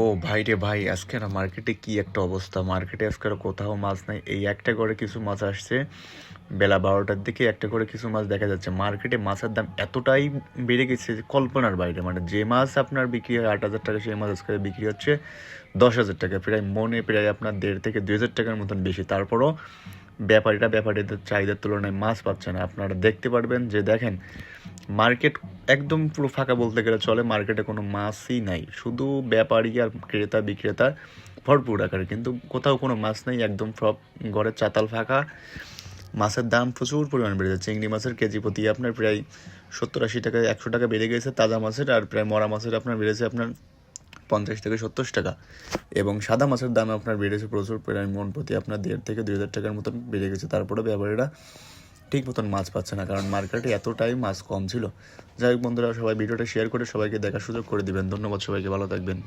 ও ভাই রে ভাই, আজকে না মার্কেটে কি একটা অবস্থা। মার্কেটে আজকে আর কোথাও মাছ নাই। এই একটা করে কিছু মাছ আসছে বেলা 12টার দিকে, একটা করে কিছু মাছ দেখা যাচ্ছে। মার্কেটে মাছের দাম এতটাই বেড়ে গেছে যে কল্পনার বাইরে। মানে যে মাছ আপনার বিক্রি হয় 8,000 টাকা, সেই মাছ আজকে বিক্রি হচ্ছে 10,000 টাকা। প্রায় মনে প্রায় আপনার 1,500 থেকে 2,000 টাকার মতন বেশি। তারপরও ব্যাপারীদের চাহিদার তুলনায় মাছ পাচ্ছে না। আপনারা দেখতে পারবেন যে দেখেন, মার্কেট একদম পুরো ফাঁকা বলতে গেলে চলে। মার্কেটে কোনো মাছই নাই, শুধু ব্যাপারী আর ক্রেতা বিক্রেতা ভরপুর আকারে, কিন্তু কোথাও কোনো মাছ নেই। একদম সব ঘরের চাতাল ফাঁকা। মাছের দাম প্রচুর পরিমাণ বেড়ে যাচ্ছে। চিংড়ি মাছের কেজি প্রতি আপনার প্রায় 70-80 টাকা, 100 টাকা বেড়ে গেছে তাজা মাছের। আর প্রায় মরা মাছের আপনার বেড়েছে আপনার 50 থেকে 70 টাকা। এবং সাদা মাছের দাম আপনার বেড়েছে প্রচুর পরিমাণ, মন প্রতি আপনার 1,500 থেকে 2,000 টাকার মতন বেড়ে গেছে। তারপরে ব্যাপারীরা ঠিক মতন মাছ পাচ্ছে না, কারণ মার্কেটে এতটাই মাছ কম ছিল। যাই হোক বন্ধুরা, সবাই ভিডিওটা শেয়ার করে সবাইকে দেখার সুযোগ করে দিবেন। ধন্যবাদ সবাইকে, ভালো থাকবেন।